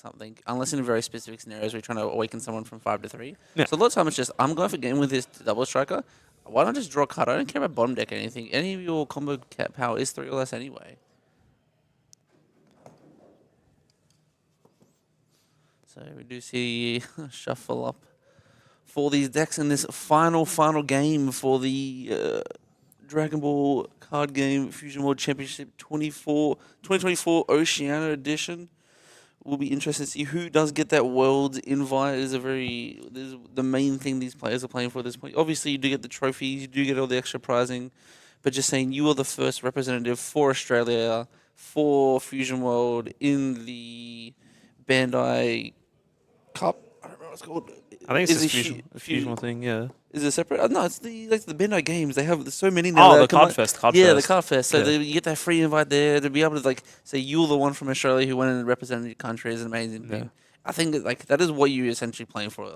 something, unless in very specific scenarios where you're trying to awaken someone from 5 to 3. Yeah. So a lot of time it's just, I'm going for game with this double striker. Why not just draw a card? I don't care about bottom deck or anything. Any of your combo power is 3 or less anyway. So we do see shuffle up for these decks in this final game for the Dragon Ball card game Fusion World Championship 2024 Oceania edition. Will be interesting to see who does get that world invite. Is the main thing these players are playing for at this point. Obviously, you do get the trophies, you do get all the extra prizing, but just saying you are the first representative for Australia for Fusion World in the Bandai Cup. I don't know what it's called. I think it's Is this it fusion thing, yeah. Is it separate? No, it's the Bandai Games. They have so many now. Oh, the Card Fest. Yeah, the Card Fest. So Yeah. you get that free invite there to be able to say you're the one from Australia who went and represented your country is an amazing thing. Yeah. I think that is what you're essentially playing for.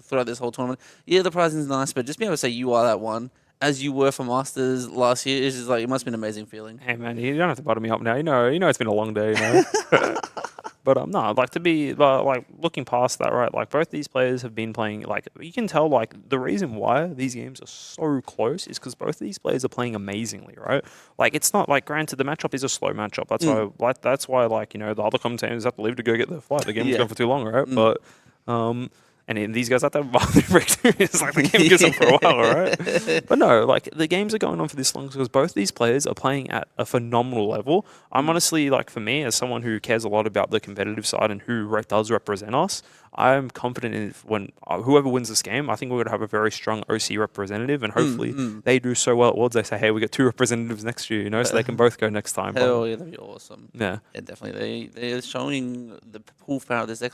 Throughout this whole tournament, yeah, the prizing is nice, but just being able to say you are that one, as you were for Masters last year, is just it must be an amazing feeling. Hey man, you don't have to butter me up now. You know it's been a long day. But no, I'd like to be looking past that, right? Like both these players have been playing. Like you can tell, the reason why these games are so close is because both of these players are playing amazingly, right? Like it's not granted the matchup is a slow matchup. That's why the other commentators have to leave to go get their flight. The game's gone for too long, right? But and then these guys have to have breakthroughs. The game goes on for a while, right? But no, the games are going on for this long because both these players are playing at a phenomenal level. I'm honestly, for me, as someone who cares a lot about the competitive side and who does represent us, I'm confident in when whoever wins this game, I think we're going to have a very strong OC representative, and hopefully they do so well at Worlds. They say, hey, we got 2 representatives next year, so they can both go next time. Hell yeah, that'd be awesome. Yeah, definitely. They're showing the pool power of this deck.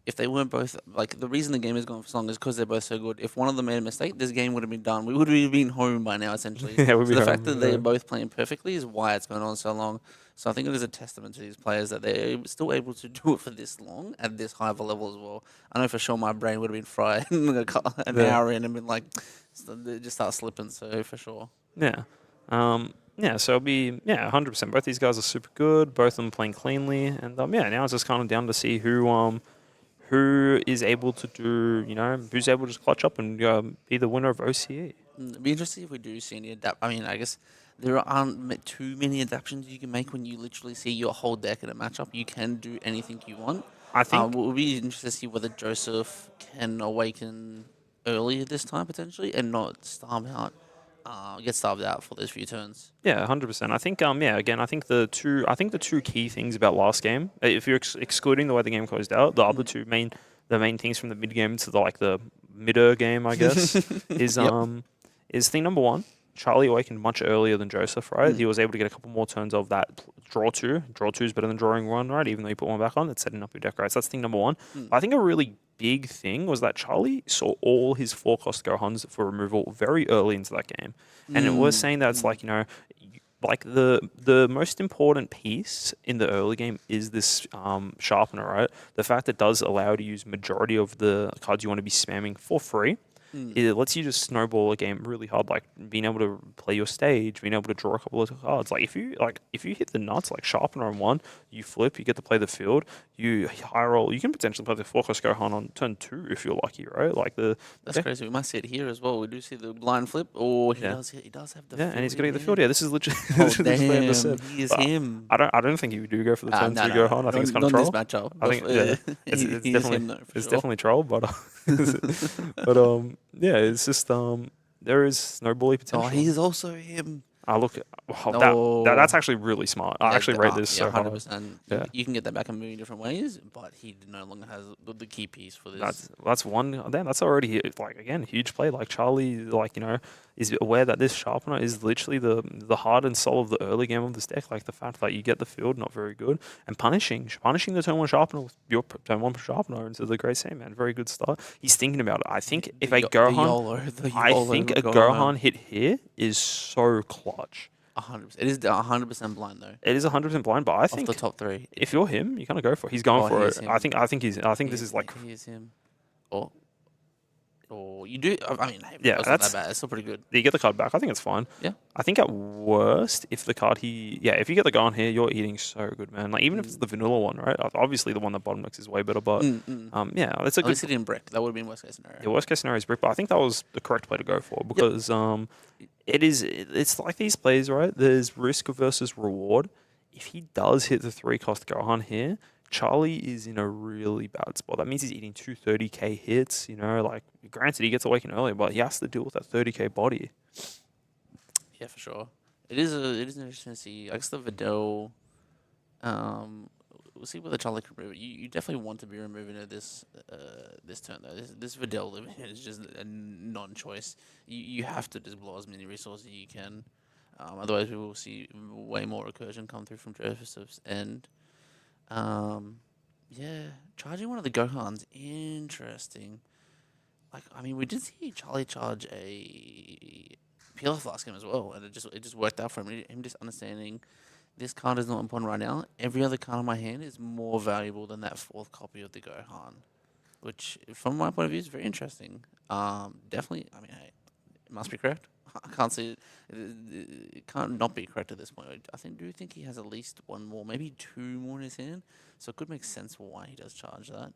If they weren't both, the reason the game is going for so long is because they're both so good. If one of them made a mistake, this game would have been done. We would have been home by now, essentially. Yeah, so the fact that they're both playing perfectly is why it's going on so long. So I think it is a testament to these players that they're still able to do it for this long at this high of a level as well. I know for sure my brain would have been fried an hour in and been just start slipping. So for sure. Yeah. Yeah, so it'll be 100%. Both these guys are super good. Both of them playing cleanly, and now it's just kind of down to see who is able to do, who's able to just clutch up and be the winner of OCE. It'd be interesting if we do see any adapt. I mean, I guess there aren't too many adaptations you can make when you literally see your whole deck in a matchup. You can do anything you want. I think we'll be interested to see whether Joseph can awaken early this time potentially and not get starved out for those few turns. Yeah, 100%. I think again, I think the two key things about last game, if you're excluding the way the game closed out, the other two main things from the mid game to the midder game, I guess, is thing number one. Charlie awakened much earlier than Joseph, right? He was able to get a couple more turns of that draw 2. Draw 2 is better than drawing 1, right? Even though you put one back on, it's setting up your deck, right? So that's thing number one. But I think a really big thing was that Charlie saw all his 4-cost Gohans for removal very early into that game. And it was saying that it's the most important piece in the early game is this sharpener, right? The fact that it does allow you to use majority of the cards you want to be spamming for free. It lets you just snowball a game really hard, being able to play your stage, being able to draw a couple of cards. If you hit the nuts, sharpener on 1, you flip, you get to play the field, you high roll, you can potentially play the 4-cost Gohan on turn 2 if you're lucky, right? That's crazy. We might see it here as well. We do see the blind flip. Oh, he does have the field. And he's got to get the field. Yeah, this is literally he is him. I don't think you do go for the turn 2 Gohan. I think it's kind of troll. This matchup. I think it's definitely troll, but it's just there is snowbally potential. Oh, he's also him. That's actually really smart. I actually rate this so 100%. Yeah. You can get that back in a million different ways, but he no longer has the key piece for this. That's one. That's already again huge play. Charlie, is aware that this sharpener is literally the heart and soul of the early game of this deck. The fact that you get the field not very good and punishing the turn 1 sharpener with your turn 1 sharpener into the Great Same Man. Very good start. He's thinking about it. I think if a Gohan hit here is so clutch. 100%. It is 100% blind though. It is 100% blind, but I think off the top 3. If you're him, you kind of go for it. He's going for it. I think this is He is him. Oh. or you do. I mean, hey, Yeah, it's not that bad. It's still pretty good. you get the card back. I think it's fine. Yeah. I think at worst, if the card if you get the Gohan here, you're eating so good, man. Like even if it's the vanilla one, right? Obviously the one that bottom decks is way better, but yeah, that's a At good. least it didn't brick. That would have been worst case scenario. The worst case scenario is brick, but I think that was the correct play to go for because it's like these plays, right? There's risk versus reward. If he does hit the 3-cost Gohan here, Charlie is in a really bad spot. That means he's eating 230k hits. You know, like granted he gets awakened earlier, but he has to deal with that 30k body. Yeah, for sure. It is interesting to see. I guess the Videl. We'll see whether Charlie can remove it. You definitely want to be removing it this turn though. This Videl living here is just a non-choice. You have to just blow as many resources as you can. Otherwise, we will see way more recursion come through from Joseph's end. Yeah, charging one of the Gohans, interesting. Like, I mean, we did see Charlie charge a PLF last game as well, and it just worked out for him. Him just understanding this card is not important right now. Every other card in my hand is more valuable than that fourth copy of the Gohan, which, from my point of view, is very interesting. Definitely, I mean, hey, it must be correct. I can't see it. It can't not be correct at this point. Do you think he has at least one more, maybe two more in his hand? So it could make sense for why he does charge that.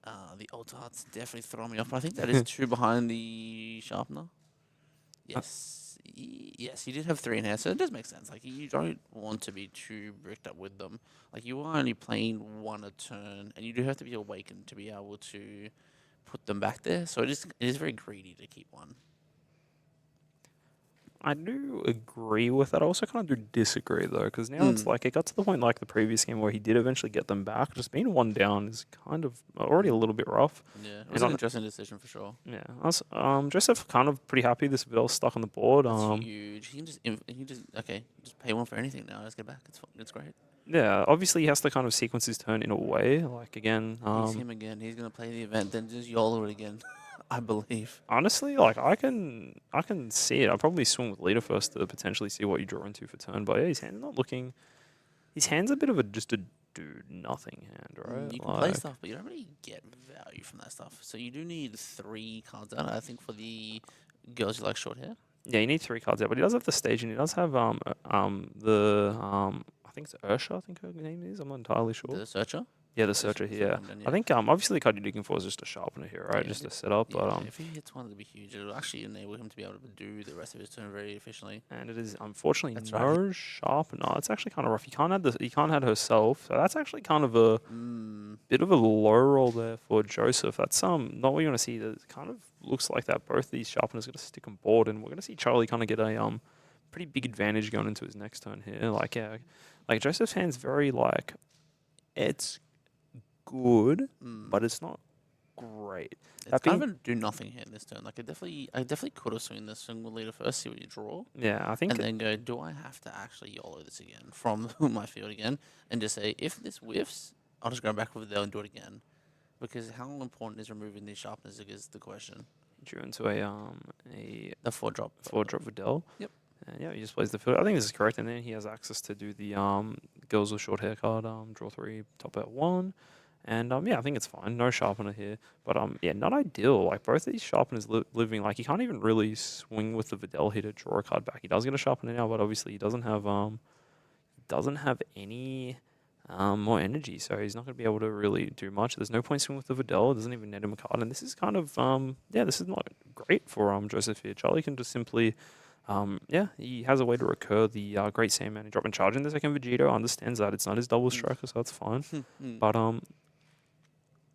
The Alt Art's definitely throwing me off, but I think that is two behind the Sharpener. Yes. Yes, he did have three in hand, so it does make sense. Like, you don't want to be too bricked up with them. Like, you are only playing one a turn, and you do have to be awakened to be able to put them back there. So it is very greedy to keep one. I do agree with that. I also kind of do disagree though, because now it's like it got to the point like the previous game where he did eventually get them back. Just being one down is kind of already a little bit rough. Yeah, it was an interesting decision for sure. Yeah, I was Joseph kind of pretty happy this Vidal's stuck on the board. That's huge. He can just pay one for anything now. Let's get back. It's great. Yeah, obviously he has to kind of sequence his turn in a way. Like again, He's him again. He's gonna play the event, then just YOLO it again. I believe. honestly, like I can see it. I'll probably swing with leader first to potentially see what you draw into for turn. But yeah, his hand's not looking. His hand's a bit of a just a do nothing hand, right? You can play stuff, but you don't really get value from that stuff. So you do need 3 cards out. I think for the girls who like short hair. Yeah, you need 3 cards out, but he does have the stage, and he does have I think it's Ursha. I think her name is. I'm not entirely sure. The searcher. Yeah, the searcher here. I think obviously the card you're looking for is just a sharpener here, right? Yeah, Just a setup. But if he hits one, it'll be huge. It'll actually enable him to be able to do the rest of his turn very efficiently. and it is unfortunately That's no right. sharpener. It's actually kind of rough. You can't add herself. So that's actually kind of a bit of a low roll there for Joseph. That's not what you want to see. It kind of looks like that both these sharpeners are going to stick on board, and we're going to see Charlie kind of get a pretty big advantage going into his next turn here. Like like Joseph's hand's very like it's good, but it's not great. It's kind of a do nothing here this turn. Like I definitely could have swung this single leader first, see what you draw. Yeah, I think. And then go, do I have to actually YOLO this again from my field again? And just say, if this whiffs, I'll just go back with there and do it again. Because how important is removing these sharpeners is the question. Drew into The 4-drop. 4-drop Videl. Yep. And yeah, he just plays the field. I think this is correct, and then he has access to do the girls with short hair card. Draw 3, top out 1. And yeah, I think it's fine. No sharpener here, but yeah, not ideal. Like both of these sharpeners living, like he can't even really swing with the Videl here to draw a card back. He does get a sharpener now, but obviously he doesn't have any more energy, so he's not going to be able to really do much. There's no point swinging with the Videl. It doesn't even net him a card, and this is kind of yeah, this is not great for Joseph here. Charlie can just simply. Yeah, he has a way to recur the Great Saiyaman and drop and charge in the second Vegito. Understands that it's not his double striker, so that's fine. But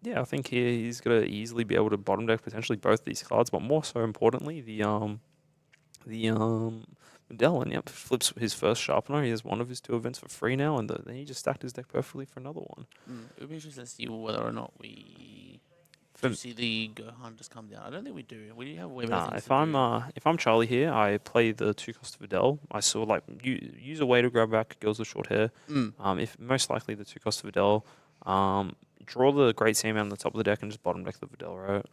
yeah, I think here he's gonna easily be able to bottom deck potentially both these cards, but more so importantly the Videl, and yep, flips his first sharpener. He has one of his 2 events for free now, and then he just stacked his deck perfectly for another one. It would be interesting to see whether or not we see the Gohan just come down. I don't think we do. We have way better things if I'm do. if I'm Charlie here, I play the 2-cost Videl. I saw like use a way to grab back girls with short hair. If most likely the 2-cost Videl. Draw the Great Saiyaman on the top of the deck and just bottom deck the Videl, right?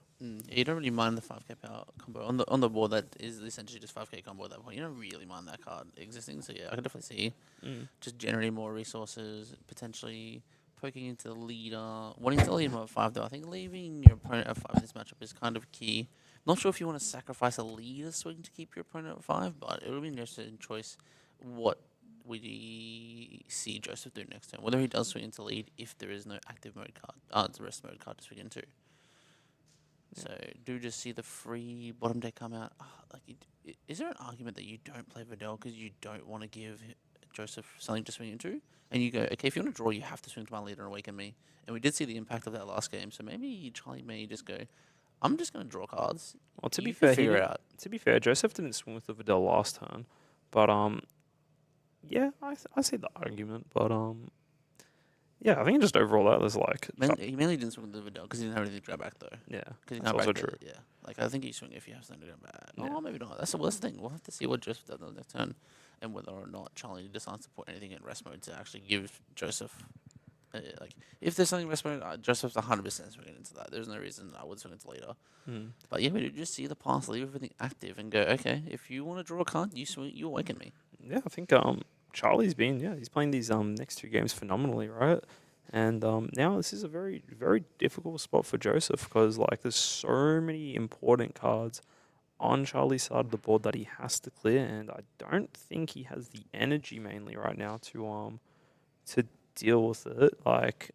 You don't really mind the 5k power combo on the board that is essentially just 5k combo at that point. You don't really mind that card existing. So yeah, I can definitely see just generating more resources, potentially poking into the leader, wanting to leave him at 5 though. I think leaving your opponent at 5 in this matchup is kind of key Not sure if you want to sacrifice a leader swing to keep your opponent at 5, but it'll be an interesting choice what we see Joseph do next turn. Whether he does swing into lead if there is no active mode card, the rest mode card to swing into. Yeah. So do just see the free bottom deck come out. Is there an argument that you don't play Vidal because you don't want to give Joseph something to swing into? And you go, okay, if you want to draw, you have to swing to my leader and awaken me. And we did see the impact of that last game. So maybe Charlie may just go, I'm just going to draw cards. Well, to be You can fair, figure it out. to be fair, Joseph didn't swing with the Vidal last turn, but yeah, I see the argument, but yeah, I think just overall that was like He mainly didn't swing with the Vidal because he didn't have anything to grab back, though. yeah, Because he that's can't also back true. Yeah. Like, I think you swing if you have something to grab back. Yeah. Oh, maybe not. That's the worst thing. We'll have to see what Joseph does on the next turn and whether or not Charlie decides to put anything in rest mode to actually give Joseph. Like, if there's something in rest mode, Joseph's 100% swinging into that. There's no reason I would swing into later. Mm. But yeah, we just see the pass, leave everything active, and go, okay, if you want to draw a card, you swing, you awaken me. Yeah, I think Charlie's been he's playing these next two games phenomenally, right? And now this is a very very difficult spot for Joseph because like there's so many important cards on Charlie's side of the board that he has to clear, and I don't think he has the energy mainly right now to deal with it. Like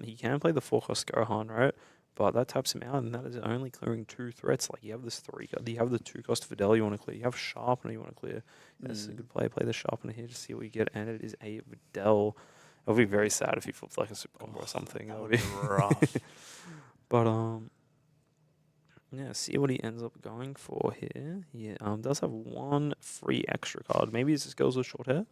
he can play the 4-cost Gohan, right? But that taps him out, and that is only clearing 2 threats. Like you have this 3, you have the 2-cost Videl you want to clear, you have Sharpener you want to clear. That's a good play. Play the Sharpener here to see what you get, and it is a Videl. It'll be very sad if he flips like a super combo or something. That It'll would be be rough. But yeah, see what he ends up going for here. He does have one free extra card. Maybe it's just goes with short hair.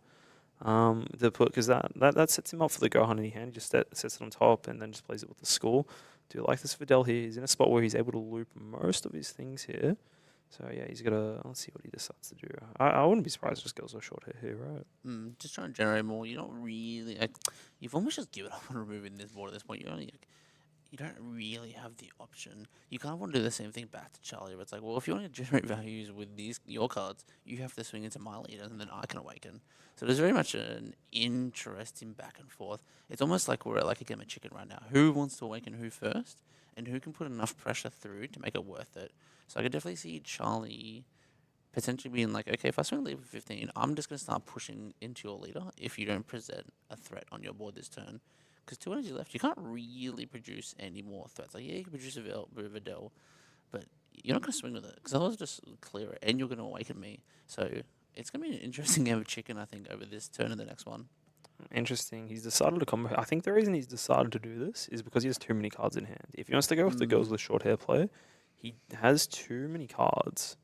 To put because that sets him up for the Gohan in hand. He just sets it on top and then just plays it with the skull. Do like this Videl here. He's in a spot where he's able to loop most of his things here. So yeah, he's gonna. Let's see what he decides to do. I wouldn't be surprised if it just goes with short hair here, right? Just trying to generate more. You're not really like, you've almost just given up on removing this board at this point. You don't really have the option. You kind of want to do the same thing back to Charlie, but it's like, well, if you want to generate values with your cards, you have to swing into my leader, and then I can awaken. So there's very much an interesting back and forth. It's almost like we're at like a game of chicken right now. Who wants to awaken who first, and who can put enough pressure through to make it worth it? So I could definitely see Charlie potentially being like, okay, if I swing leader 15, I'm just going to start pushing into your leader if you don't present a threat on your board this turn. Because 2 energy left, you can't really produce any more threats. Like, yeah, you can produce a Videl, but you're not going to swing with it. Because otherwise just clear it, and you're going to awaken me. So it's going to be an interesting game of chicken, I think, over this turn and the next one. Interesting. He's decided to combo. I think the reason he's decided to do this is because he has too many cards in hand. If he wants to go with the girls with short hair play, he has too many cards.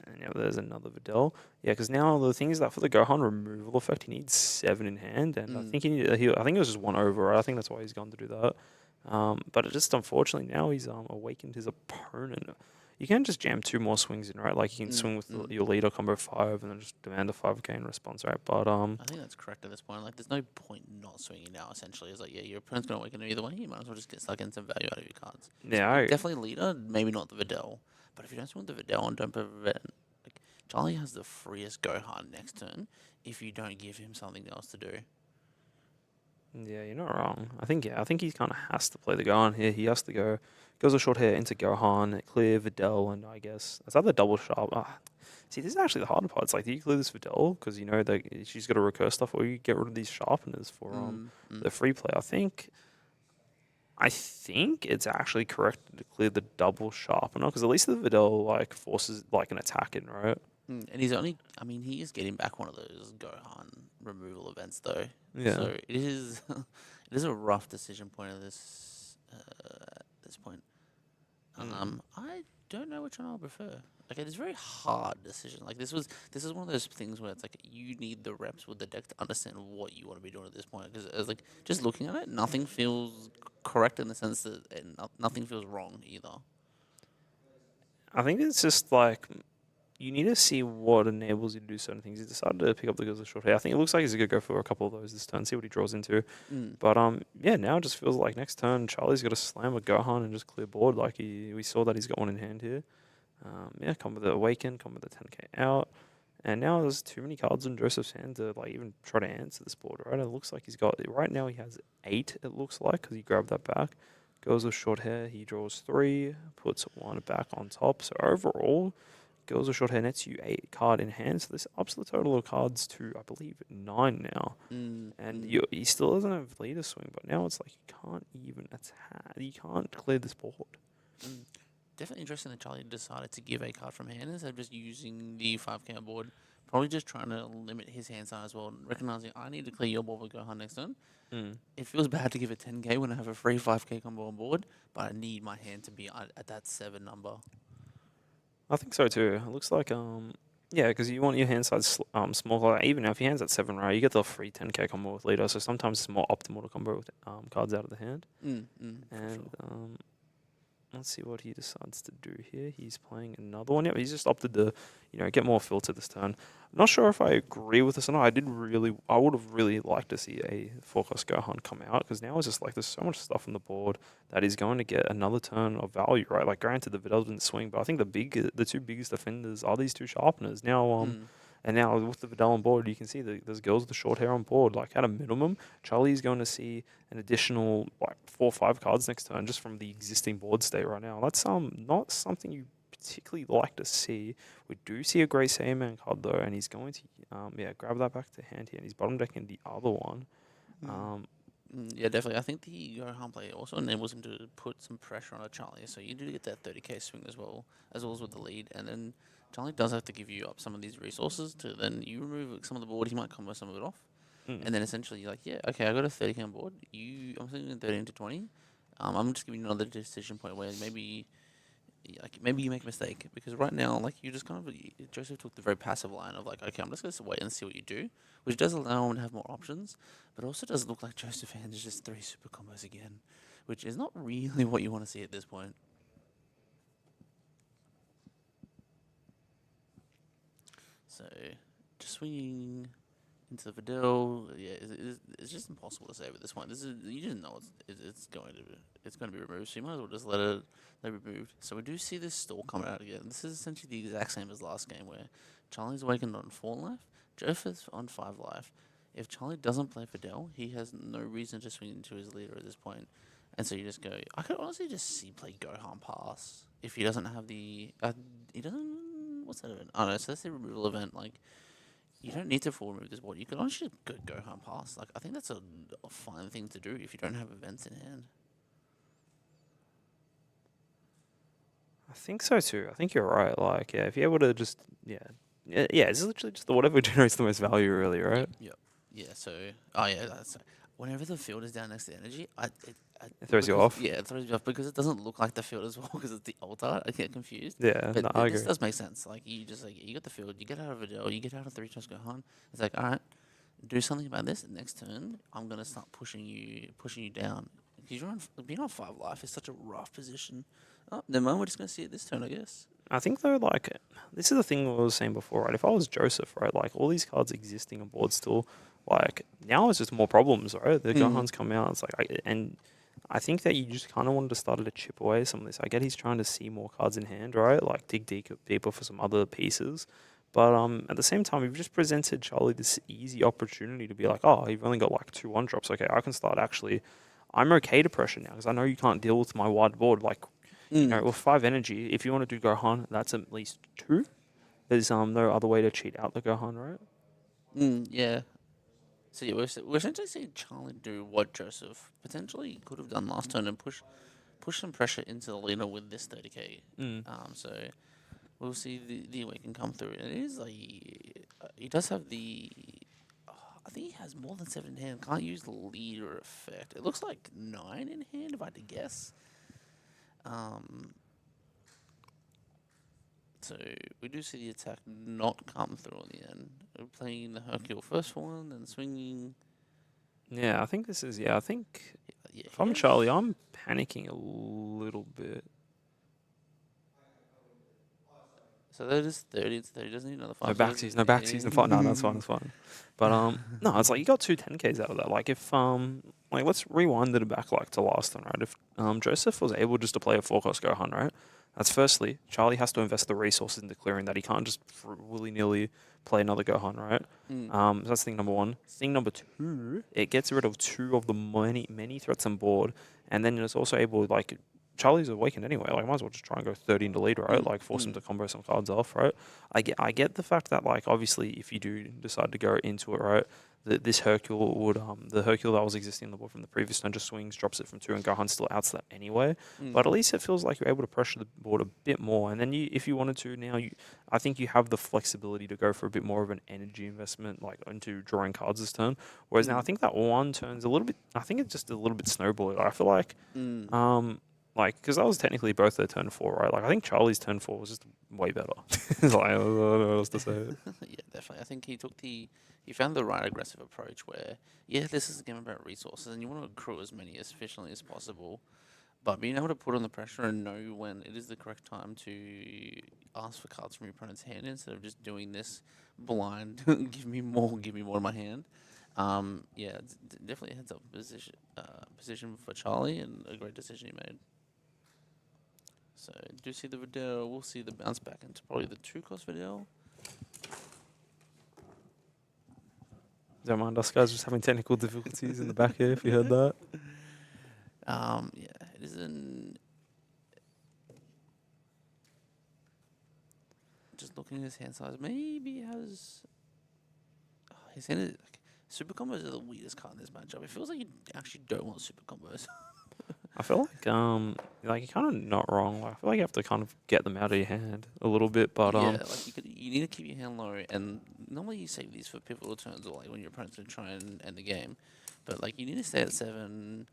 And yeah, there's another Videl. Yeah, because now the thing is that for the Gohan removal effect, he needs 7 in hand, and I think I think it was just 1 over. Right? I think that's why he's gone to do that. But it just unfortunately now he's awakened his opponent. You can just jam 2 more swings in, right? Like you can swing with your leader combo 5 and then just demand a 5 gain response, right? But I think that's correct at this point. Like, there's no point not swinging now. Essentially, it's like, yeah, your opponent's gonna awaken either way. You might as well just get stuck in some value out of your cards. yeah, Definitely leader, maybe not the Videl. But if you don't swing the Videl and don't prevent, like, Charlie has the freest Gohan next turn if you don't give him something else to do. Yeah, you're not wrong. I think he kind of has to play the Gohan here. He has to goes a short hair into Gohan, clear Videl, and I guess that's either double sharp. See, this is actually the harder part. It's like, do you clear this Videl because you know that she's got to recur stuff, or you get rid of these sharpeners for the free play? I think it's actually correct to clear the double sharpener because at least the Videl like forces like an attack in, right? And he is getting back one of those Gohan removal events though. Yeah. So it is, it is a rough decision point at this point. I don't know which one I'll prefer. Like, it is a very hard decision. Like, this is one of those things where it's like you need the reps with the deck to understand what you want to be doing at this point. Because like just looking at it, nothing feels correct in the sense that nothing feels wrong either. I think it's just like you need to see what enables you to do certain things. He decided to pick up the girls with short hair. I think it looks like he's gonna go for a couple of those this turn, see what he draws into. But yeah, now it just feels like next turn Charlie's got to slam a Gohan and just clear board. Like we saw that he's got one in hand here. Yeah, come with the awaken, come with the 10k out, and now there's too many cards in Joseph's hand to like even try to answer this board. Right, it looks like he's got right now he has 8. It looks like because he grabbed that back. Girls with short hair, he draws 3, puts 1 back on top. So overall, girls with short hair nets you 8 card in hand. So this ups the total of cards to, I believe, 9 now. And he still doesn't have leader swing, but now it's like you can't even attack. You can't clear this board. Definitely interesting that Charlie decided to give a card from hand instead of just using the 5k on board. Probably just trying to limit his hand size as well, recognizing I need to clear your board with Gohan next turn. It feels bad to give it 10k when I have a free 5k combo on board, but I need my hand to be at that 7 number. I think so too. It looks like yeah, because you want your hand size small. Like, even if your hand's at 7, right, you get the free 10k combo with leader. So sometimes it's more optimal to combo with cards out of the hand. And Sure. Let's see what he decides to do here. He's playing another one. Yep, he's just opted to, get more filter this turn. I'm not sure if I agree with this or not. I would have really liked to see a 4-cost Gohan come out, because now it's just like there's so much stuff on the board that he's going to get another turn of value, right? Like, granted, the Vidal didn't swing, but I think the 2 biggest defenders are these 2 sharpeners. Now, and now with the Vidal on board, you can see there's girls with the short hair on board. Like, at a minimum, Charlie's going to see an additional 4 or 5 cards next turn just from the existing board state right now. That's not something you particularly like to see. We do see a Grey Saiyaman card though, and he's going to grab that back to hand here, and he's bottom decking the other one. Yeah, definitely. I think the Gohan play also enables him to put some pressure on a Charlie, so you do get that 30k swing as well as with the lead, and then Charlie does have to give you up some of these resources to then you remove some of the board, he might combo some of it off. And then essentially you're like, yeah, okay, I got a 30k on board. I'm thinking 13 to 20. I'm just giving you another decision point where maybe you make a mistake, because right now, like, you just Joseph took the very passive line of like, okay, I'm just going to wait and see what you do, which does allow him to have more options, but also does look like Joseph hands is just 3 super combos again, which is not really what you want to see at this point. So, just swinging into the Vidal, yeah, it's just impossible to save at this point. You just know it's going to be removed, so you might as well just let it removed. So we do see this stall coming out again. This is essentially the exact same as last game, where Charlie's awakened on 4 life, Joseph's on 5 life. If Charlie doesn't play Vidal, he has no reason to swing into his leader at this point. And so you just go. I could honestly just see play Gohan pass if he doesn't have the. He doesn't. What's that event? Oh no, so that's the removal event. Like, you don't need to full remove this board. You could honestly just go Gohan pass. Like, I think that's a fine thing to do if you don't have events in hand. I think so too. I think you're right. Like, yeah, if you're able to just, it's literally just whatever generates the most value, really, right? Yep. Yeah. So, that's whenever the field is down next to energy, It throws you off. Yeah, it throws you off because it doesn't look like the field as well, because it's the altar. I get confused. Yeah, But no, I this agree. does make sense. Like, you just you get the field, you get out of Vidal, you get out of 3-toss Gohan. It's like, all right, do something about this. Next turn, I'm gonna start pushing you down. Because being on 5 life is such a rough position. Oh, never mind. We're just gonna see it this turn, I guess. I think though, like, this is the thing I was saying before, right? If I was Joseph, right, like all these cards existing on board still, like now it's just more problems, right? The Gohan's come out, it's like, and I think that you just kind of wanted to start to chip away some of this. I get he's trying to see more cards in hand, right? Like dig deeper for some other pieces. But at the same time, you've just presented Charlie this easy opportunity to be like, oh, you've only got like 2 1-drops. Okay, I can start actually. I'm okay to pressure now because I know you can't deal with my wide board. Like, with 5 energy, if you want to do Gohan, that's at least 2. There's no other way to cheat out the Gohan, right? Yeah. So yeah, we're essentially seeing Charlie do what Joseph potentially could have done last turn and push some pressure into the leader with this 30k. So we'll see the awaken come through. And it is like he does have the. I think he has more than 7 in hand. Can't use the leader effect. It looks like 9 in hand, if I had to guess. So we do see the attack not come through in the end. We're playing the Hercule first one, then swinging. Yeah, I think this is. Yeah, I think Yeah, if I'm Charlie, I'm panicking a little bit. So that is 30. It's 30. Doesn't need another 5. No backsies, no backsies, no fine. No, that's fine, that's fine. But no, it's like you got 2 10Ks out of that. Like if like let's rewind it back like to last time, right? If Joseph was able just to play a 4-cost Gohan, right? That's firstly, Charlie has to invest the resources into clearing that. He can't just willy nilly play another Gohan, right? So that's thing number 1. Thing number 2, it gets rid of 2 of the many threats on board, and then it's also able like Charlie's awakened anyway. Like, I might as well just try and go 30 into lead, right? Like, force him to combo some cards off, right? I get the fact that like obviously if you do decide to go into it, right, this Hercule would the Hercule that was existing on the board from the previous turn just swings, drops it from 2, and Gohan's still outs that anyway. But at least it feels like you're able to pressure the board a bit more. And then if you wanted to now, I think you have the flexibility to go for a bit more of an energy investment, like into drawing cards this turn. Whereas now I think that one turn's a little bit. I think it's just a little bit snowball. I feel like like, because that was technically both their turn 4, right? Like, I think Charlie's turn 4 was just way better. Like, I don't know what else to say. Yeah, definitely. I think he found the right aggressive approach where, yeah, this is a game about resources and you want to accrue as many as efficiently as possible. But being able to put on the pressure and know when it is the correct time to ask for cards from your opponent's hand instead of just doing this blind, give me more in my hand. Yeah, it's definitely a heads up position for Charlie and a great decision he made. So, do you see the Videl? We'll see the bounce back into probably the 2-cost Videl. Don't mind us guys just having technical difficulties in the back here, if you heard that. Yeah, it is an. Just looking at his hand size, maybe he has. His hand is like super combos are the weirdest card in this matchup. It feels like you actually don't want super combos. I feel like you're kind of not wrong. Like, I feel like you have to kind of get them out of your hand a little bit, but Yeah, like you need to keep your hand low, and normally you save these for pivotal turns or like when your opponent's gonna try and end the game. But like you need to stay at 7.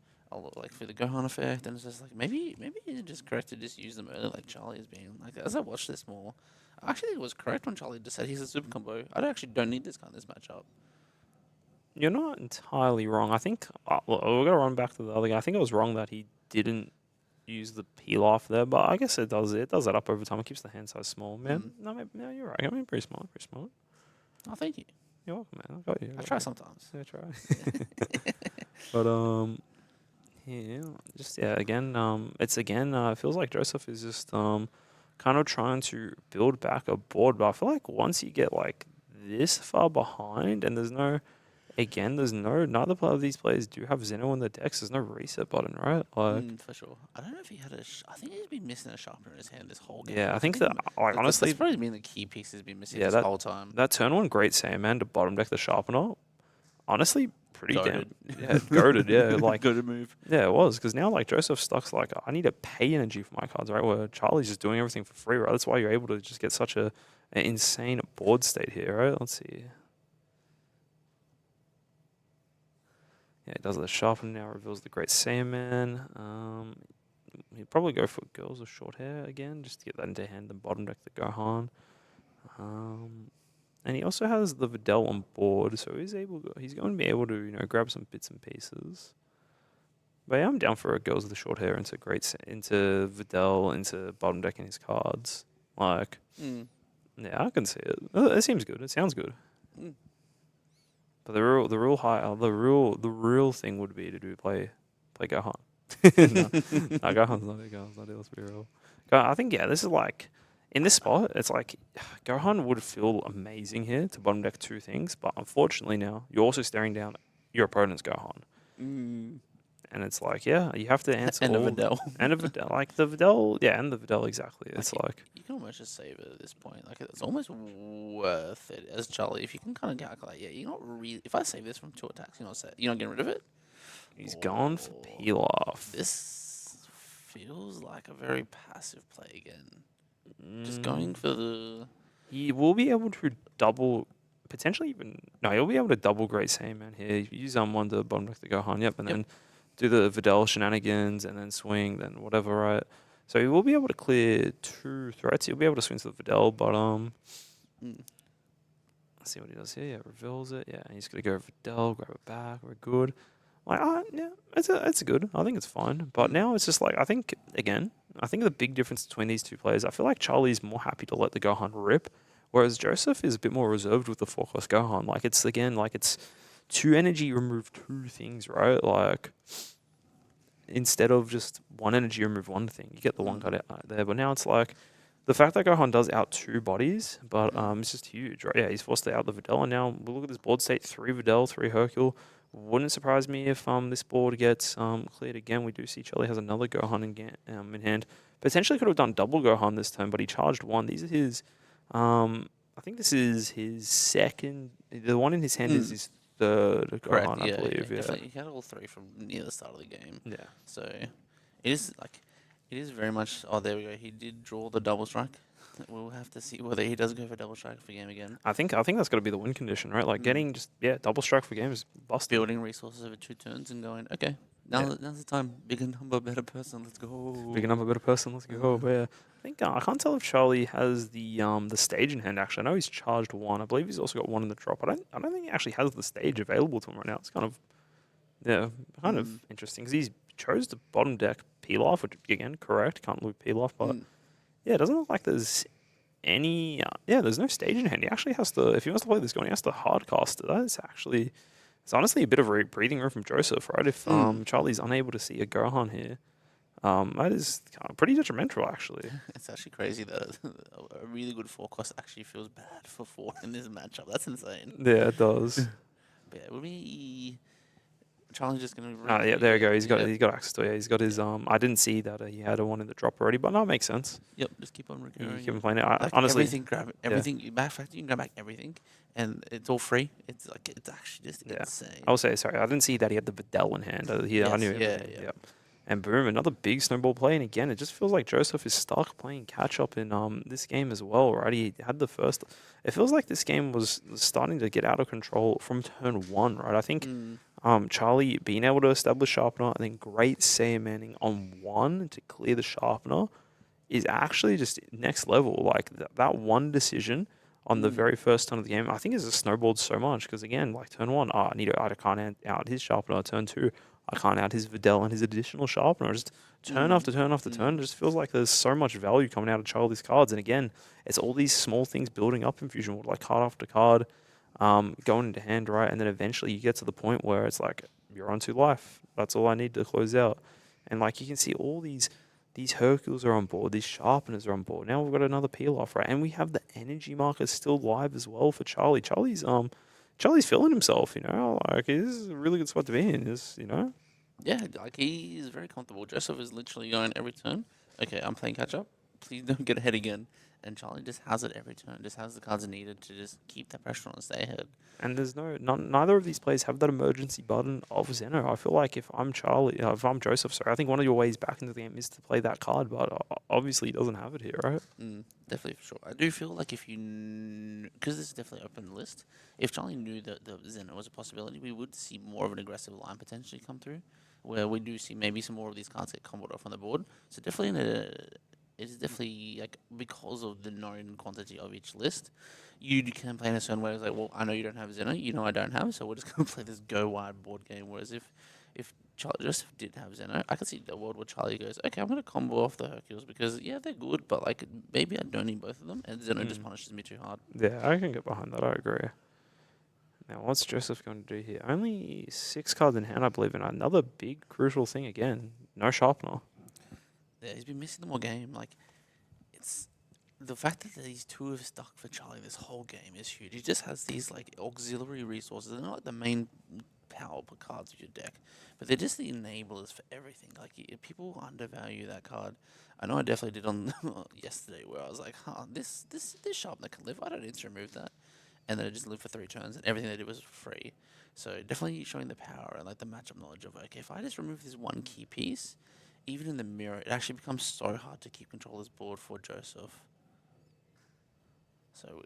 Like for the Gohan effect, and it's just like maybe it's just correct to just use them early, like Charlie is being. Like as I watched this more, I actually think it was correct when Charlie just said he's a super combo. I actually don't need this guy in this matchup. you're not entirely wrong. I think we're gonna run back to the other guy. I think it was wrong that he didn't use the peel off there, but I guess it does that up over time. It keeps the hand size small, man. No, you're right. I mean, pretty small, pretty small. Oh, thank you. You're welcome, man. I got you. I try sometimes. Yeah, try. But yeah, just again, it feels like Joseph is just kind of trying to build back a board, but I feel like once you get like this far behind, and neither of these players do have Zeno in the decks. There's no reset button, right? Like, For sure. I don't know if he had I think he's been missing a sharpener in his hand this whole game. yeah, I think that like honestly, that's probably been the key piece he's been missing yeah, this whole time. that turn 1 Great Saiyaman to bottom deck the sharpener, honestly, pretty Goated. Goated, yeah, like Goated move. yeah, it was because now like Joseph Stuck's like I need to pay energy for my cards, right? Where Charlie's just doing everything for free, right? That's why you're able to just get such an insane board state here, right? Let's see. Yeah, it does the sharpen now, reveals the Great Saiyaman. He'd probably go for girls with short hair again, just to get that into hand and bottom deck the Gohan. And he also has the Videl on board, so he's going to be able to, grab some bits and pieces. But yeah, I'm down for a girls with the short hair into into Videl, into bottom decking his cards. Like, yeah, I can see it. It seems good. It sounds good. But the real thing would be to play Gohan. No, Gohan's not it. Let's be real. I think this is like in this spot. It's like Gohan would feel amazing here to bottom deck 2 things, but unfortunately now you're also staring down your opponent's Gohan. And it's like, yeah, you have to answer And all a Videl. and a Videl, like the Videl, yeah, and the Videl exactly. It's like you can almost just save it at this point. Like it's almost worth it as Charlie if you can kind of calculate. Yeah, you're not really. If I save this from 2 attacks, you're not getting rid of it. he's gone for peel off. This feels like a very passive play again. Just going for the. He will be able to double, potentially even. No, he'll be able to double Great Saiyaman here. Use one to bottom deck the Gohan, and then do the Videl shenanigans, and then swing, then whatever, right? So he will be able to clear 2 threats. He'll be able to swing to the Videl, but let's see what he does here. Yeah, reveals it. Yeah, and he's gonna go Videl, grab it back. We're good. Like, yeah, it's good. I think it's fine. But now it's just like I think the big difference between these 2 players. I feel like Charlie's more happy to let the Gohan rip, whereas Joseph is a bit more reserved with the 4-cost Gohan. Like it's 2 energy, remove 2 things, right? Like instead of just 1 energy, remove 1 thing. You get the 1 card out there. But now it's like The fact that Gohan does out 2 bodies, but it's just huge, right? Yeah, he's forced to out the Videl, and now we'll look at this board state: 3 Videl, 3 Hercule. Wouldn't surprise me if this board gets cleared again. We do see Charlie has another Gohan in hand. Potentially could have done double Gohan this turn, but he charged 1. These are his. I think this is his second. The one in his hand is his third Correct. Gohan, I Yeah, believe. Yeah. definitely. He had all 3 from near the start of the game. Yeah. So it is like, it is very much. Oh, there we go. He did draw the double strike. We'll have to see whether he does go for double strike for game again. I think that's got to be the win condition, right? Like getting just double strike for games, busted. Building resources over 2 turns and going, okay, now's the time. Bigger number, better person. Let's go. Bigger number, better person. Let's go. But yeah, I think I can't tell if Charlie has the stage in hand. Actually, I know he's charged 1. I believe he's also got 1 in the drop. I don't think he actually has the stage available to him right now. It's kind of interesting because he chose the bottom deck Pilaf, which again correct, can't loop Pilaf, but yeah, it doesn't look like there's any. There's no stage in hand. He actually has to, if he wants to play this going, he has to hardcast it. That is actually, it's honestly a bit of a breathing room from Joseph, right? If Charlie's unable to see a Gohan here, that is kind of pretty detrimental, actually. It's actually crazy that a really good forecast actually feels bad for 4 in this matchup. That's insane. Yeah, it does. But yeah, will be Charlie just gonna. Yeah, there you go. He's got access to it. Yeah, he's got his. I didn't see that he had a 1 in the drop already, but no, it makes sense. Yep, just keep on recurring. You keep on playing it. Like Honestly, everything, grab everything. Back fact, you can grab back everything, and it's all free. It's like it's actually just insane. I will say sorry. I didn't see that he had the Videl in hand. I knew. Yeah. And boom, another big snowball play. And again, it just feels like Joseph is stuck playing catch up in this game as well, right? He had the first. It feels like this game was starting to get out of control from turn 1, right? I think Charlie being able to establish sharpener and then great Saiyan Manning on 1 to clear the sharpener is actually just next level. Like that 1 decision on the very first turn of the game, I think is snowballed so much because again, like turn 1, I can't out his sharpener. Turn 2, I can't out his Videl and his additional sharpener. Just turn after turn after turn. It just feels like there's so much value coming out of Charlie's cards. And again, it's all these small things building up in Fusion World, like card after card, going into hand, right? And then eventually you get to the point where it's like, you're on 2 life. That's all I need to close out. And like you can see all these Hercules are on board, these sharpeners are on board. Now we've got another peel off, right? And we have the energy markers still live as well for Charlie. Charlie's feeling himself, like this is a really good spot to be in, Yeah, like he's very comfortable. Joseph is literally going every turn. Okay, I'm playing catch up. Please don't get ahead again. And Charlie just has it every turn. Just has the cards needed to just keep that pressure on and stay ahead. And there's neither of these players have that emergency button of Zeno. I feel like if I'm Joseph, sorry, I think one of your ways back into the game is to play that card, but obviously he doesn't have it here, right? Definitely, for sure. I do feel like if you, because this is definitely open list, if Charlie knew that the Zeno was a possibility, we would see more of an aggressive line potentially come through, where we do see maybe some more of these cards get comboed off on the board. So definitely it's definitely like because of the known quantity of each list, you can play in a certain way. It's like, well, I know you don't have Zeno, I don't have, so we're just gonna play this go wide board game. Whereas if Joseph did have Zeno, I could see the world where Charlie goes, okay, I'm gonna combo off the Hercules because they're good, but like maybe I don't need both of them, and Zeno just punishes me too hard. Yeah, I can get behind that. I agree. Now, what's Joseph going to do here? Only 6 cards in hand, I believe, and another big crucial thing again: no sharpener. Yeah, he's been missing the more game. Like, it's the fact that these 2 have stuck for Charlie this whole game is huge. He just has these like auxiliary resources. They're not like the main power cards of your deck, but they're just the enablers for everything. Like, people undervalue that card. I know I definitely did on yesterday, where I was like, this sharpener can live. I don't need to remove that. And then it just lived for 3 turns, and everything they did was free. So definitely showing the power and like the matchup knowledge of, okay, if I just remove this 1 key piece, even in the mirror, it actually becomes so hard to keep control of this board for Joseph. So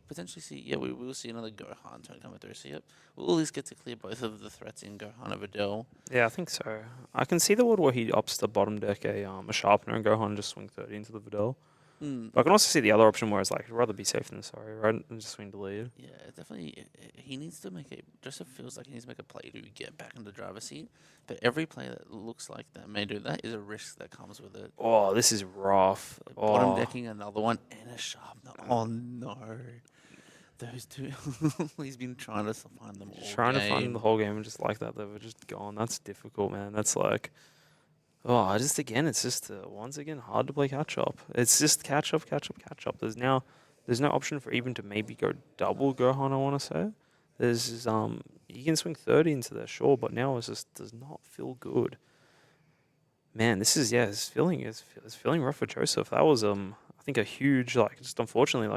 potentially see, we will see another Gohan turn coming through. So we'll at least get to clear both of the threats in Gohan and Videl. Yeah, I think so. I can see the world where he ups the bottom deck a sharpener and Gohan just swing 30 into the Videl. But I can also see the other option where it's like, I'd rather be safe than sorry, right? And just swing the lead. Yeah, definitely. He needs to make Joseph feels like he needs to make a play to get back in the driver's seat. But every play that looks like that may do that is a risk that comes with it. Oh, this is rough. Bottom decking another one and a sharpener. Oh no. Those 2. He's been trying to find them all. Trying to find the whole game and just like that, they were just gone. That's difficult, man. That's like, Oh, just again, it's just once again hard to play catch up. It's just catch up, catch up, catch up. There's no option for even to maybe go double Gohan. I want to say you can swing 30 into there, sure, but now it just does not feel good. Man, this is it's feeling rough for Joseph. That was I think a huge like just unfortunately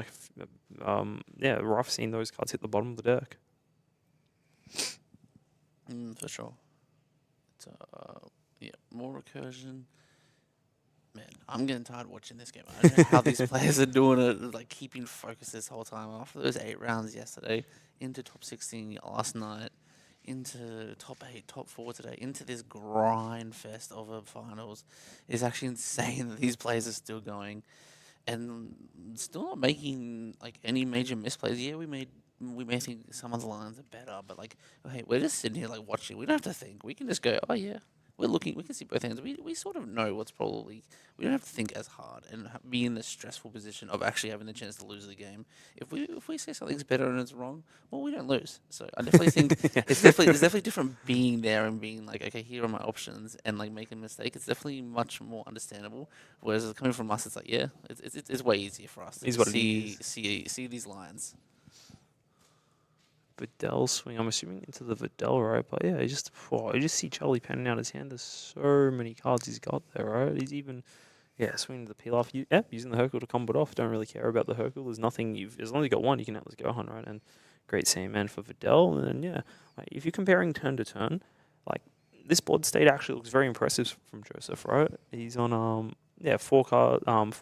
rough seeing those cards hit the bottom of the deck. For sure. It's, yeah, more recursion. Man, I'm getting tired watching this game. I don't know how these players are doing it, like keeping focus this whole time. After those 8 rounds yesterday, into top 16 last night, into top 8, top 4 today, into this grind fest of a finals, is actually insane that these players are still going and still not making like any major misplays. Yeah, we may think some of the lines are better, but like, hey, we're just sitting here like watching. We don't have to think. We can just go, oh yeah, we're looking. We can see both ends. We sort of know what's probably. We don't have to think as hard and be in the stressful position of actually having the chance to lose the game. If we say something's better and it's wrong, well, we don't lose. So I definitely think there's definitely different being there and being like, okay, here are my options, and like making a mistake. It's definitely much more understandable. Whereas coming from us, it's like, yeah, it's way easier for us to Is just what it is. see these lines. Vidal swing. I'm assuming into the Vidal, right? But yeah, you just see Charlie panning out his hand. There's so many cards he's got there, right? He's even swinging the peel off. Using the Hercule to combo it off. Don't really care about the Hercule. There's nothing. As long as you got one, you can at least go on, right? And great same man for Vidal. And then like, if you're comparing turn to turn, like this board state actually looks very impressive from Joseph, right? He's on 4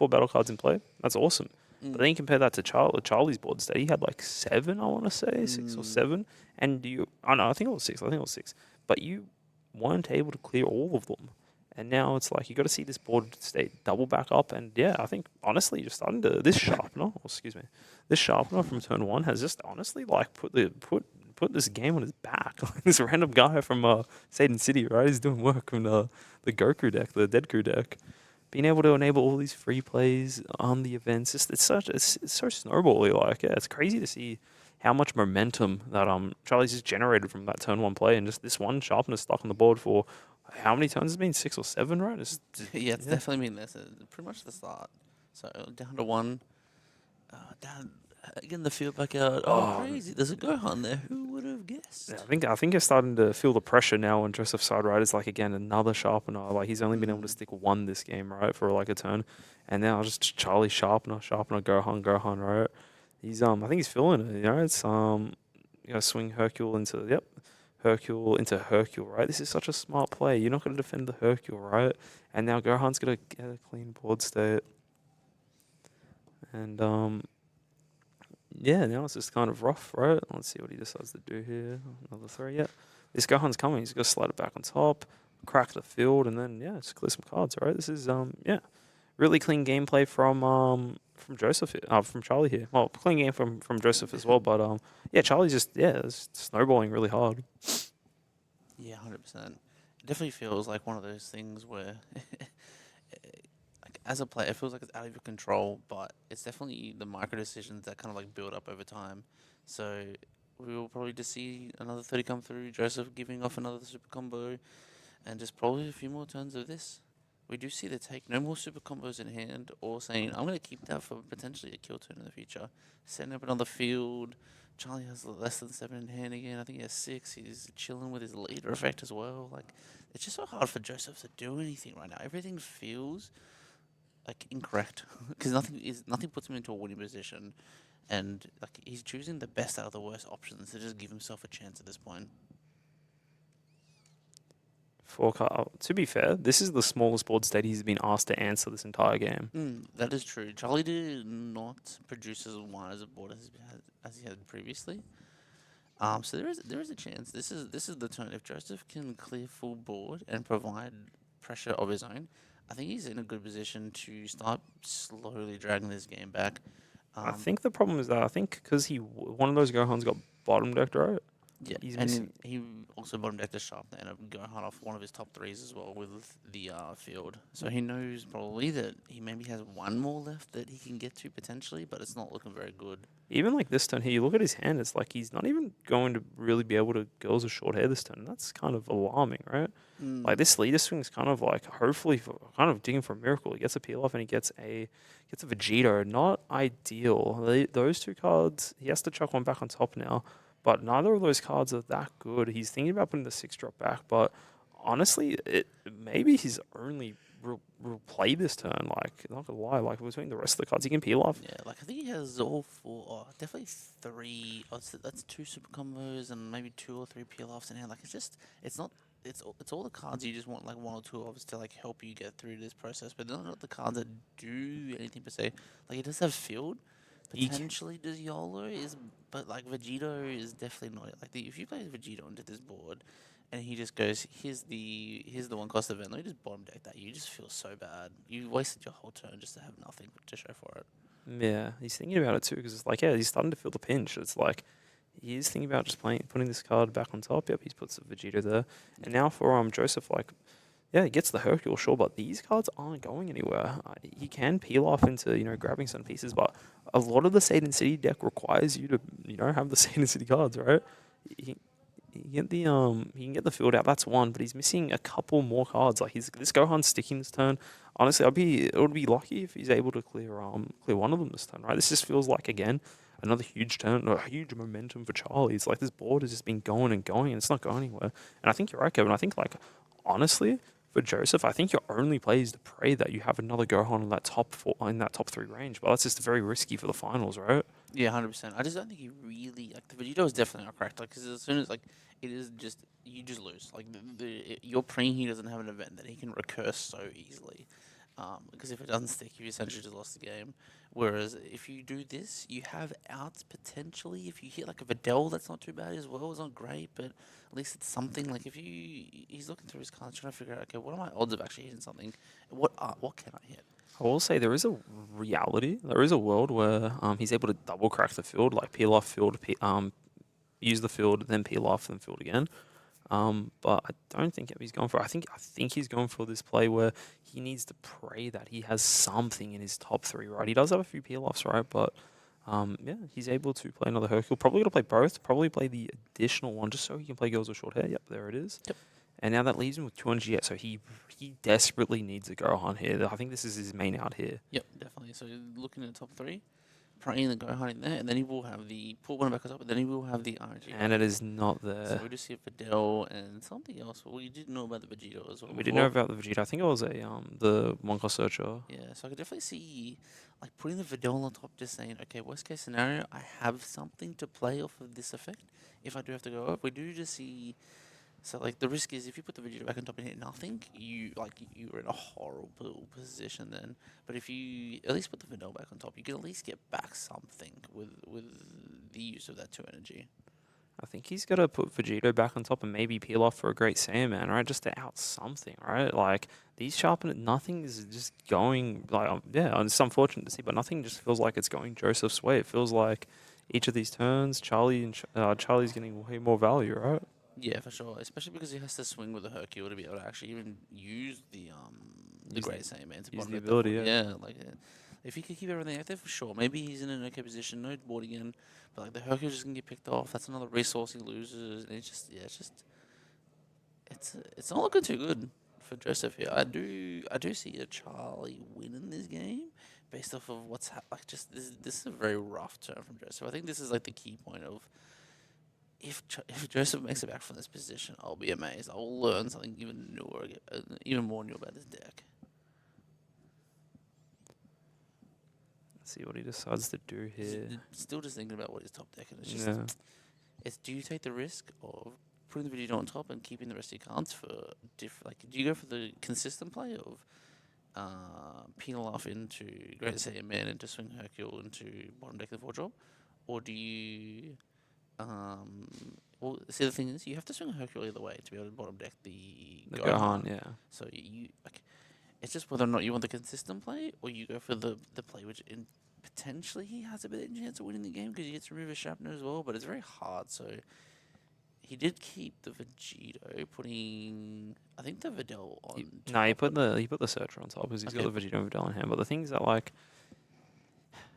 battle cards in play. That's awesome. But then you compare that to Charlie's board state. He had like 7, I want to say, 6 or 7. And I think it was 6. I think it was 6. But you weren't able to clear all of them. And now it's like you got to see this board state double back up. And yeah, I think honestly, you're starting to this sharpener from turn 1 has just honestly like put this game on his back. This random guy from Satan City, right? He's doing work from the Goku deck, the Deadku deck, being able to enable all these free plays on the events. It's so snowbally. Like it's crazy to see how much momentum that Charlie's just generated from that turn 1 play, and just this one sharpener stuck on the board for how many turns has it been? 6 or 7, right? Yeah, it's definitely been this. Pretty much the start. So down to 1. Down again. The field back out. Oh, crazy! There's a Gohan there. Who would have guessed? Yeah, I think you're starting to feel the pressure now on Joseph's side, right? It's like again another sharpener. Like he's only been able to stick 1 this game, right, for like a turn, and now just Charlie sharpener, Gohan, right? I think he's feeling it. It's swing Hercule into Hercule, right? This is such a smart play. You're not going to defend the Hercule, right? And now Gohan's going to get a clean board state, and now it's just kind of rough, right? Let's see what he decides to do here. Another 3, yeah. This Gohan's coming. He's going to slide it back on top, crack the field, and then just clear some cards, right? This is really clean gameplay from Joseph, from Charlie here. Well, clean game from Joseph as well, but Charlie's just is snowballing really hard. Yeah, 100%. It definitely feels like one of those things where, like, as a player, it feels like it's out of your control, but it's definitely the micro decisions that kind of like build up over time. So we will probably just see another 30 come through, Joseph giving off another super combo, and just probably a few more turns of this. We do see the take no more super combos in hand, or saying I'm going to keep that for potentially a kill turn in the future. Setting up another field. Charlie has less than 7 in hand again. I think he has 6. He's chilling with his leader effect as well. Like, it's just so hard for Joseph to do anything right now. Everything feels like incorrect because nothing puts him into a winning position, and like he's choosing the best out of the worst options to just give himself a chance at this point. To be fair, this is the smallest board state he's been asked to answer this entire game. That is true. Charlie did not produce as wide as a board as he had previously. So there is a chance. This is the turn. If Joseph can clear full board and provide pressure of his own, I think he's in a good position to start slowly dragging this game back. I think the problem is that because one of those Gohans got bottom decked, right? Yeah, He's and missing. he also bottom decked the sharp and Gohan off one of his top threes as well with the field. So he knows probably that he maybe has one more left that he can get to potentially, but it's not looking very good. Even like this turn here, you look at his hand, it's like he's not even going to really be able to girls with short hair this turn. That's kind of alarming, right? Like Mm. this leader swing's kind of like hopefully kind of digging for a miracle. He gets a peel off and he gets a Vegito. Not ideal. Those two cards, he has to chuck one back on top now, but neither of those cards are that good. He's thinking about putting the 6-drop back, but honestly, maybe his only real play this turn. Like not gonna lie, like between the rest of the cards, he can peel off. Yeah, like I think he has all four, definitely three. That's two super combos and maybe two or three peel offs in hand. Like it's not, it's all the cards you just want like one or two of to like help you get through this process, but they're not the cards that do anything per se. Like he does have field, He can, potentially does YOLO is, but like Vegito is definitely not it. Like if you play Vegito into this board, and he just goes, here's the one cost event. Let me just bottom deck that. You just feel so bad. You wasted your whole turn just to have nothing to show for it. yeah, he's thinking about it too because it's like, yeah, he's starting to feel the pinch. It's like he is thinking about just putting this card back on top. Yep, he's put the Vegeta there, and now for Joseph, like, yeah, he gets the Hercule, sure, but these cards aren't going anywhere. He can peel off into grabbing some pieces, but a lot of the Satan City deck requires you to have the Satan City cards, right? He, he can get the he can get the field out. That's one, but he's missing a couple more cards. Like this Gohan's sticking this turn. Honestly, it would be lucky if he's able to clear one of them this turn. Right, this just feels like again another huge turn, a huge momentum for Charlie. It's like this board has just been going and going, and it's not going anywhere. And I think you're right, Kevin. I think like honestly, for Joseph, I think your only play is to pray that you have another Gohan in that top four, in that top three range. But that's just very risky for the finals, right? Yeah, 100%. I just don't think he really like the Vegito is definitely not correct. Like, 'cause as soon as like it is just you just lose. Like your pre he doesn't have an event that he can recurse so easily. Because if it doesn't stick, you essentially just lost the game. Whereas if you do this, you have outs potentially. If you hit like a Videl, that's not too bad as well. It's not great, but at least it's something. Like if he's looking through his cards trying to figure out, okay, what are my odds of actually hitting something? What can I hit? I will say there is a reality. There is a world where he's able to double crack the field, like peel off field, use the field, then peel off, then field again. But I don't think he's going for. I think he's going for this play where he needs to pray that he has something in his top three. Right, he does have a few peel offs, right? But yeah, he's able to play another Hercule. Probably going to play both. Probably play the additional one just so he can play girls with short hair. Yep, there it is. Yep. And now that leaves him with 200 yet, so he desperately needs a Gohan here. I think this is his main out here. Yep, definitely. So looking at the top three, praying the Gohan in there, and then he will have the pull one back on top, and then he will have the RNG. And it is not So there. we just see Videl and something else. Well, we didn't know about the Vegito as well We didn't know before. about the Vegeta. I think it was the one cost searcher. Yeah, so I could definitely see like putting the Videl on top, just saying, okay, worst case scenario, I have something to play off of this effect. If I do have to go up, we do just see. So like the risk is if you put the Vegeta back on top and hit nothing, you're in a horrible position then. But if you at least put the Videl back on top, you can at least get back something with the use of that two energy. I think he's got to put Vegito back on top and maybe peel off for a great Saiyaman, right? Just to out something, right? Like these sharpen, nothing is just going like yeah. It's unfortunate to see, but nothing just feels like it's going Joseph's way. It feels like each of these turns, Charlie's getting way more value, right? Yeah, for sure. Especially because he has to swing with the Hercule to be able to actually even use the Use Great Saiyaman to use bottom the deck the ability, foot. yeah. Yeah, like if he could keep everything out there for sure. Maybe he's in an okay position, no board again, but like the Hercule just gonna get picked off. That's another resource he loses, and it's not looking too good for Joseph here. I do see a Charlie winning this game based off of what's like. Just this is a very rough turn from Joseph. I think this is like the key point of if Joseph makes it back from this position, I'll be amazed. I'll learn something even newer, even more new about this deck. Let's see what he decides to do here. Still just thinking about what his top deck is. Yeah. It's do you take the risk of putting the Vegeta on top and keeping the rest of your cards for different? Like, do you go for the consistent play of penal off into Great Saiyaman into Swing Hercule into bottom deck of the four drop, or do you well, see, the thing is, you have to swing a Hercule either way to be able to bottom deck the The Gohan. Gohan, yeah. So you like, it's just whether or not you want the consistent play or you go for the play which potentially he has a bit of chance of winning the game because he gets to remove his sharpener as well. But it's very hard. So He did keep the Vegito, putting I think the Videl on No, top. he put the Searcher on top because he's got Okay. the Vegeta and Videl in hand. But the thing is that like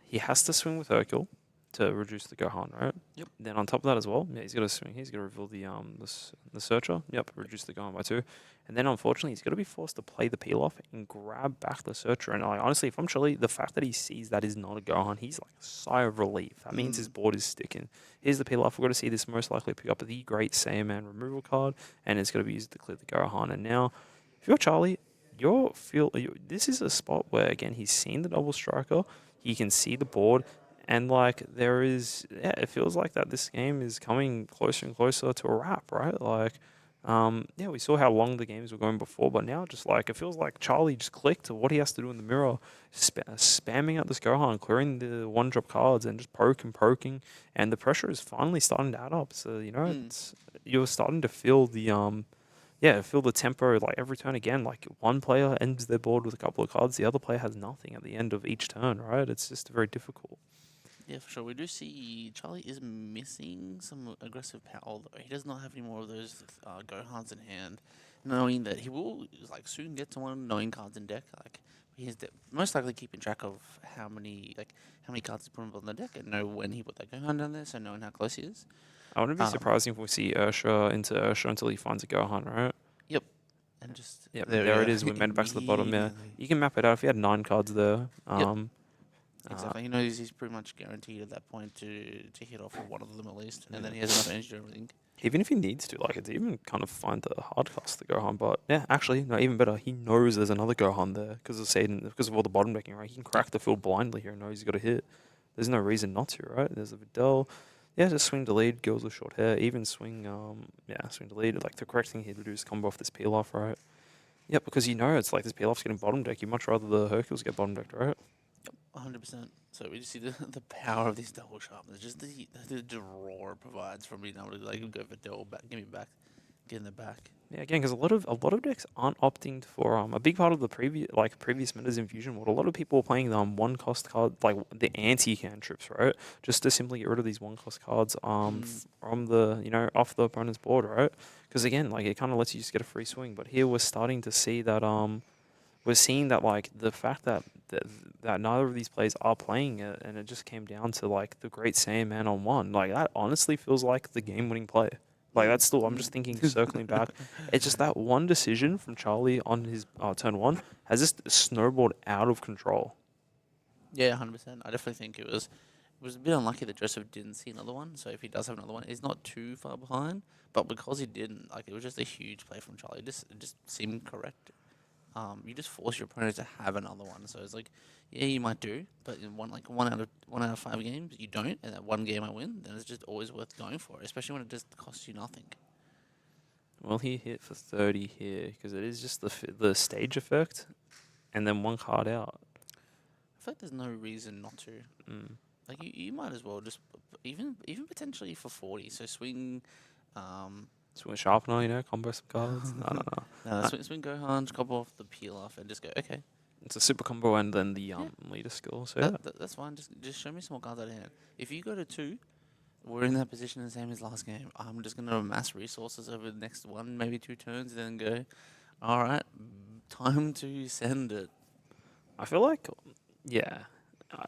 he has to swing with Hercule to reduce the Gohan, right? Yep. Then on top of that as well, yeah, he's got to swing. He's got to reveal the Searcher. Yep, reduce the Gohan by 2. And then unfortunately, he's got to be forced to play the peel off and grab back the Searcher. And like honestly, if I'm Chile, the fact that he sees that is not a Gohan, he's like a sigh of relief. That means his board is sticking. Here's the peel off. We're going to see this most likely pick up the Great Saiyaman removal card, and it's going to be used to clear the Gohan. And now, if you're Charlie, this is a spot where again he's seen the double striker. He can see the board, and like there is, yeah, it feels like that this game is coming closer and closer to a wrap, right? Like, yeah, we saw how long the games were going before, but now just like it feels like Charlie just clicked to what he has to do in the mirror, spamming out this Gohan, clearing the one drop cards, and just poking, and the pressure is finally starting to add up. So you're starting to feel feel the tempo like every turn again. Like one player ends their board with a couple of cards, the other player has nothing at the end of each turn, right? It's just very difficult. Yeah, for sure. We do see Charlie is missing some aggressive power. Although he does not have any more of those Gohans in hand, knowing that he will like soon get to one, knowing cards in deck. Like he's most likely keeping track of how many cards he's putting on the deck and know when he put that Gohan down there, so knowing how close he is. I wouldn't be Um, surprising if we see Ursha into Ursha until he finds a Gohan, right? yep, and just Yep, there we there go. it is. We made it back to the bottom. Yeah, Immediately. you can map it out if you had 9 cards there. Yep, Uh, exactly. He knows he's pretty much guaranteed at that point to hit off of one of them at least, and then he has enough energy to everything. even if he needs to, like, it's even kind of fine to hard cast the Gohan. But yeah, actually, no, even better. He knows there's another Gohan there because of Satan, because of all the bottom decking, right? He can crack the field blindly here and knows he's got to hit. There's no reason not to, right? There's a Videl. Yeah, just swing to lead, girls with short hair, even swing, swing to lead. Like, the correct thing here to do is combo off this peel off, right? Yep, because you know it's like this peel off's getting bottom deck. You'd much rather the Hercules get bottom decked, right? 100%. So we just see the power of these double sharpeners, just the draw it provides from being able to like go for double back, give me back, get in the back. Yeah, again, because a lot of decks aren't opting for a big part of the previous metas in Fusion World. A lot of people were playing the one cost card like the anti cantrips, right? Just to simply get rid of these one cost cards from the off the opponent's board, right? Because again, like it kind of lets you just get a free swing. But here we're starting to see that we're seeing that like the fact that neither of these players are playing it, and it just came down to like the Great Saiyaman on one. Like that honestly feels like the game-winning play. Like that's still. I'm just thinking, circling back. It's just that one decision from Charlie on his turn 1 has just snowballed out of control. Yeah, 100%. I definitely think it was a bit unlucky that Joseph didn't see another one. So if he does have another one, he's not too far behind. But because he didn't, like it was just a huge play from Charlie. It just seemed correct. You just force your opponent to have another one. So it's like, yeah, you might do, but in one out of 5 games, you don't, and that one game I win, then it's just always worth going for it, especially when it just costs you nothing. Well, he hit for 30 here because it is just the stage effect, and then one card out. I feel like there's no reason not to. Mm. Like you might as well just even potentially for 40. So swing, Swing a sharpener, combo some cards. No, no, no. no, swing Gohan, cobble off the peel off, and just go. Okay, It's a super combo and then the Yeah. leader skill. So yeah. that's fine. Just show me some more cards out of hand. If you go to 2, we're in that position the same as last game. I'm just gonna amass resources over the next 1, maybe 2 turns, and then go. All right, time to send it. I feel like, yeah,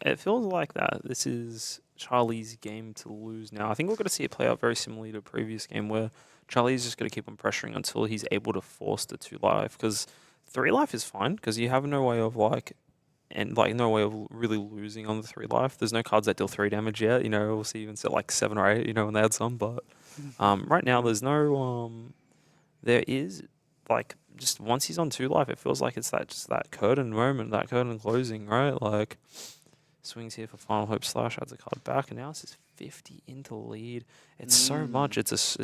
it feels like that. This is Charlie's game to lose now. I think we're going to see it play out very similarly to a previous game where Charlie's just going to keep on pressuring until he's able to force the 2 life. Because 3 life is fine because you have no way of no way of really losing on the 3 life. There's no cards that deal 3 damage yet. We'll see even set like 7 or 8. When they add some, but right now there's no there is like just once he's on 2 life, it feels like it's that curtain moment, that curtain closing, right? Like swings here for Final Hope / adds a card back, and now it's just 50 into lead. It's so much. It's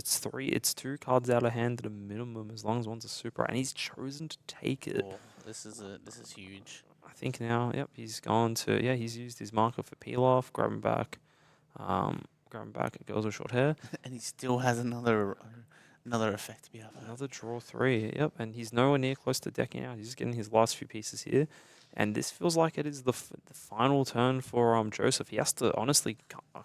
2 cards out of hand at a minimum as long as one's a super, and he's chosen to take it. Oh, this is huge. I think now, yep, he's gone to he's used his marker for peel off, grab him back, It goes with short hair. And he still has another effect to be able. Another draw 3, yep, and he's nowhere near close to decking out. He's just getting his last few pieces here. And this feels like it is the final turn for Joseph. He has to honestly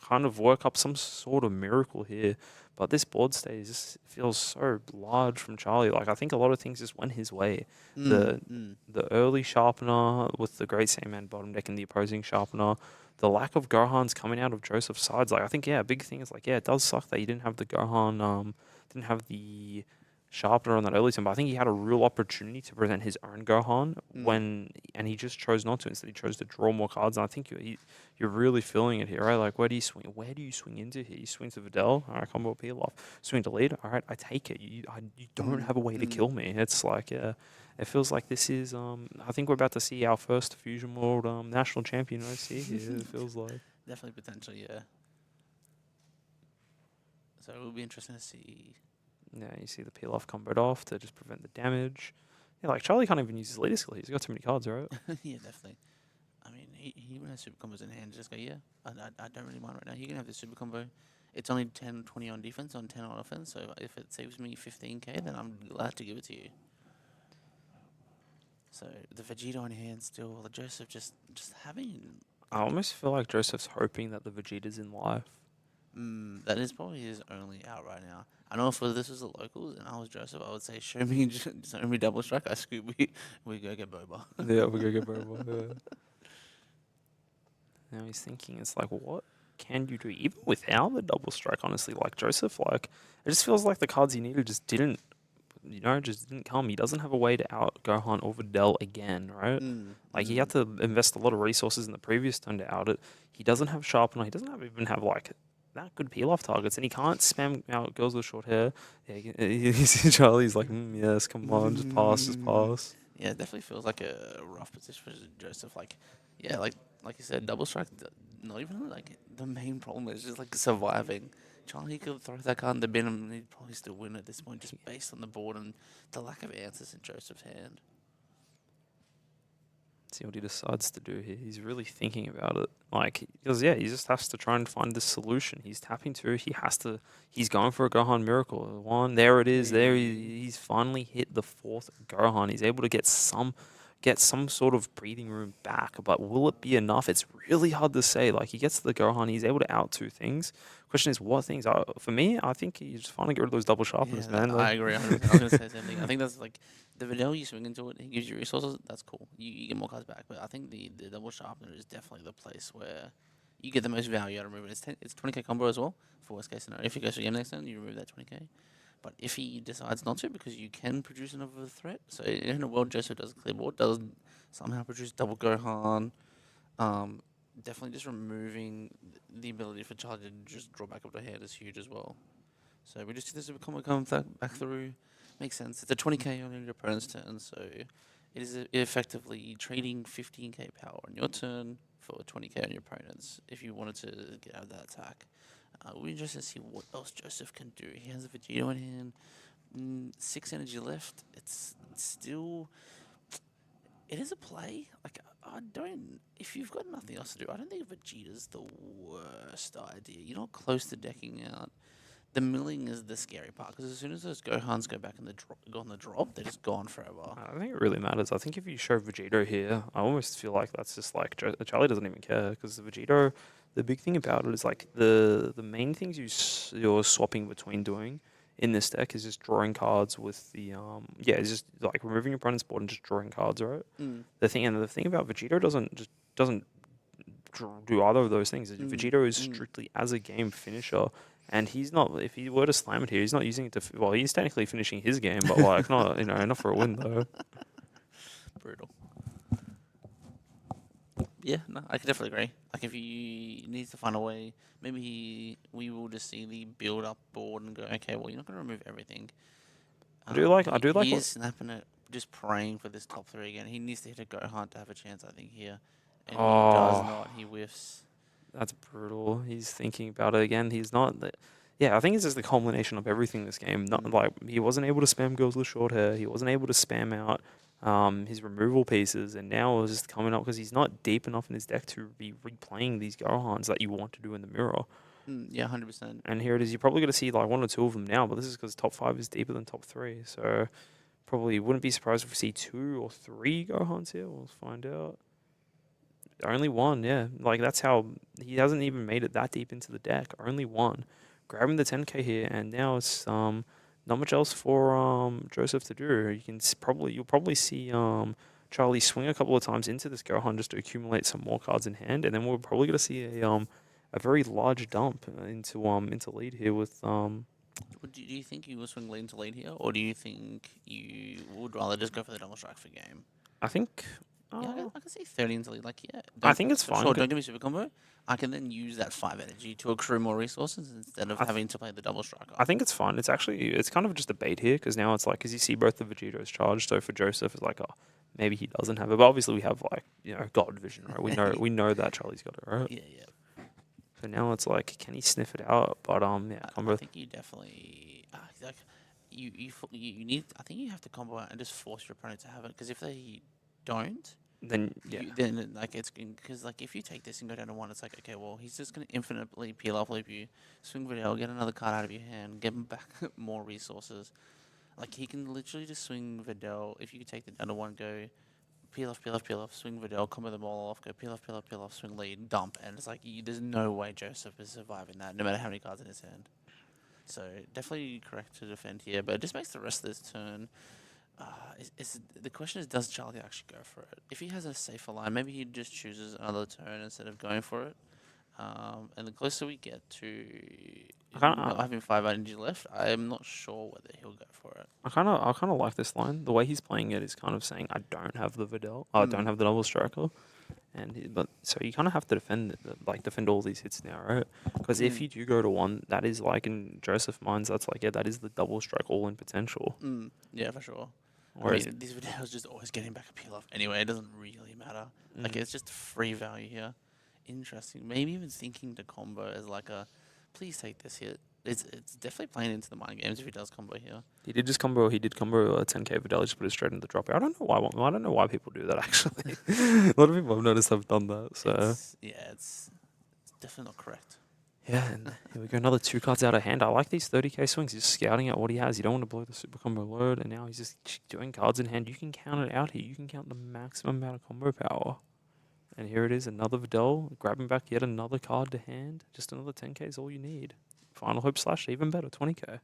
kind of work up some sort of miracle here. But this board stage just feels so large from Charlie. Like I think a lot of things just went his way. Mm, The mm, the early sharpener with the great Sandman bottom deck and the opposing sharpener. The lack of Gohans coming out of Joseph's sides. Like I think a big thing is like it does suck that he didn't have the Gohan didn't have the sharpener on that early turn, but I think he had a real opportunity to present his own Gohan mm, and he just chose not to. Instead, he chose to draw more cards. And I think you're really feeling it here, right? Like, where do you swing? Where do you swing into here? You swing to Videl, all right, combo peel off. Swing to lead, all right, I take it. You don't mm, have a way to mm. kill me. It's like, it feels like this is. I think we're about to see our first Fusion World national champion OC here. It feels like. Definitely potential, yeah. So it will be interesting to see. Yeah, you see the peel off comboed off to just prevent the damage. Yeah, like Charlie can't even use his leader skill. He's got too many cards, right? Yeah, definitely. I mean, he even has super combos in hand. Just go, yeah, I don't really mind right now. You can have the super combo. It's only 10, 20 on defense, on 10 on offense. So if it saves me 15k, then I'm glad to give it to you. So the Vegeta on hand still, the Joseph just having I like, almost feel like Joseph's hoping that the Vegeta's in life. that is probably his only out right now. I know if this was the locals and I was Joseph, I would say show me double strike. I scoop, we go get Boba. Yeah, we go get Boba. Yeah. Now he's thinking, it's like, what can you do even without the double strike? Honestly, like Joseph, like it just feels like the cards he needed just didn't, just didn't come. He doesn't have a way to out Gohan or Videl again, right? Mm, Like he mm. had to invest a lot of resources in the previous turn to out it. He doesn't have sharpener. He doesn't even have like that good peel off targets, and he can't spam out girls with short hair. Yeah, Charlie's like, yes, come on, just pass, just pass. Yeah, it definitely feels like a rough position for Joseph. Like, yeah, like you said, double strike. Not even like the main problem is just like surviving. Charlie could throw that card in the bin and he'd probably still win at this point, just based on the board and the lack of answers in Joseph's hand. See what he decides to do here. He's really thinking about it. Like, because yeah, he just has to try and find this solution. He's tapping to. He has to. He's going for a Gohan miracle. One, there it is. There he's finally hit the fourth Gohan. He's able to get some sort of breathing room back. But will it be enough? It's really hard to say. Like he gets to the Gohan. He's able to out two things. Question is, what things are for me? I think he just finally get rid of those double sharpeners, Yeah, man. I agree 100%. I was going to say the same thing. I think that's like the Videl you swing into it, he gives you resources. That's cool. You get more cards back. But I think the double sharpener is definitely the place where you get the most value out of removing it. It's 20k combo as well for worst case scenario. If he goes to game next turn, you remove that 20k. But if he decides not to, because you can produce another threat, so in a world Joseph does a clear board, does somehow produce double Gohan, um, definitely just removing the ability for Charlie to just draw back up to hand is huge as well. So we just see the super combo come back through. Makes sense. It's a 20k on your opponent's turn, so it is effectively trading 15k power on your turn for 20k on your opponent's if you wanted to get out of that attack. We're interested to see what else Joseph can do. He has a Vegeta in hand, 6 energy left. It's still. It is a play. Like, I don't. If you've got nothing else to do, I don't think Vegeta's the worst idea. You're not close to decking out. The milling is the scary part because as soon as those Gohans go back in go on the drop, they're just gone forever. I think it really matters. I think if you show Vegito here, I almost feel like that's just like Charlie doesn't even care because the Vegito, the big thing about it is like the main things you're swapping between doing in this deck is just drawing cards with the it's just like removing your opponent's board and just drawing cards, right? Mm. The thing about Vegito doesn't do either of those things. Mm. Vegito is Mm. strictly as a game finisher. And he's not. If he were to slam it here, he's not using it to. Well, he's technically finishing his game, but like not, not for a win though. Brutal. Yeah, no, I can definitely agree. Like, if he needs to find a way, maybe we will just see the build up board and go, okay, well, you're not going to remove everything. I do like He's what. snapping it, just praying for this top three again. He needs to hit a go hard to have a chance, I think, here. And he does Oh, not. He whiffs. that's brutal. He's thinking about it again. He's not. Yeah, I think it's just the culmination of everything this game. Not Mm. like he wasn't able to spam girls with short hair. He wasn't able to spam out his removal pieces, and now it's just coming up because he's not deep enough in his deck to be replaying these Gohans that you want to do in the mirror. Yeah, 100%. And here it is. You're probably going to see like one or two of them now, but this is because top five is deeper than top three. So probably wouldn't be surprised if we see 2 or 3 Gohans here. We'll find out. Only one, yeah. Like, that's how he hasn't even made it that deep into the deck. Only one. Grabbing the 10k here, and now it's not much else for Joseph to do. You can you'll probably see Charlie swing a couple of times into this Gohan just to accumulate some more cards in hand, and then we're probably gonna see a very large dump into lead here with Do you think you will swing lead into lead here, or do you think you would rather just go for the double strike for game? I think. Yeah, I can see 30 into lead. Like, yeah. I think it's for fine. Sure, don't give me super combo. I can then use that 5 energy to accrue more resources instead of having to play the double strike. I think it's fine. It's kind of just a bait here because now it's like, because you see both the Vegetos charged. So for Joseph, it's like, oh, maybe he doesn't have it. But obviously we have like, God vision, right? We know that Charlie's got it, right? Yeah. So now it's like, can he sniff it out? But I think you definitely like you need. I think you have to combo out and just force your opponent to have it, because if they don't, then yeah. Then like it's because like if you take this and go down to 1, it's like, okay, well, he's just gonna infinitely peel off loop you, swing Videl, get another card out of your hand, get him back more resources. Like, he can literally just swing Videl. If you could take the down to 1, go peel off, swing Videl, combo them all off, go peel off, swing lead, dump, and it's like there's no way Joseph is surviving that, no matter how many cards in his hand. So definitely correct to defend here, but it just makes the rest of this turn. The question is, does Charlie actually go for it? If he has a safer line, maybe he just chooses another turn instead of going for it. And the closer we get to not having 5 energy left, I'm not sure whether he'll go for it. I kind of like this line. The way he's playing it is kind of saying, I don't have the Videl, I don't have the double striker. But so you kind of have to defend all these hits now, right? Because if you do go to 1, that is like, in Joseph minds, that's like, yeah, that is the double strike all in potential. Yeah, for sure. Whereas these videos just always getting back a peel off anyway. It doesn't really matter. Like, it's just free value here. Interesting. Maybe even thinking to combo as like a, please take this hit. It's definitely playing into the mind games if he does combo here. He did combo a 10k Videl, just put it straight in the drop. I don't know why people do that, actually. A lot of people I've noticed have done that. So it's definitely not correct. Yeah, and here we go. Another 2 cards out of hand. I like these 30k swings. He's scouting out what he has. You don't want to blow the super combo load, and now he's just doing cards in hand. You can count it out here. You can count the maximum amount of combo power. And here it is, another Videl, grabbing back yet another card to hand. Just another 10k is all you need. Final Hope Slash, even better, 20k.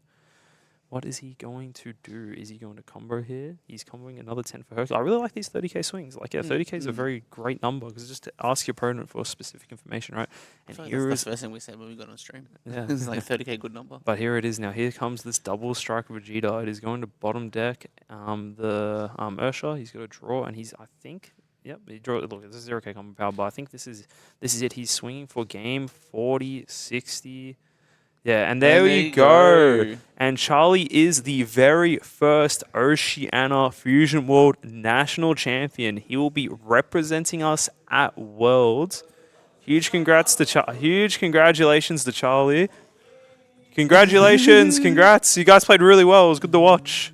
What is he going to do? Is he going to combo here? He's comboing another 10 for Herc. I really like these 30k swings. Like, yeah, 30k is a very great number because just to ask your opponent for specific information, right? And here that's the first thing we said when we got on stream. Yeah. It's like 30k good number. But here it is now. Here comes this double strike Vegeta. It is going to bottom deck the Ursha. He's got to draw, and he's, I think... Yep, he draw. Look, it's a 0k combo power, but I think this is it. He's swinging for game 40, 60. Yeah, and there you go. And Charlie is the very first Oceania Fusion World National Champion. He will be representing us at Worlds. Huge congratulations to Charlie. Congratulations, congrats. You guys played really well. It was good to watch.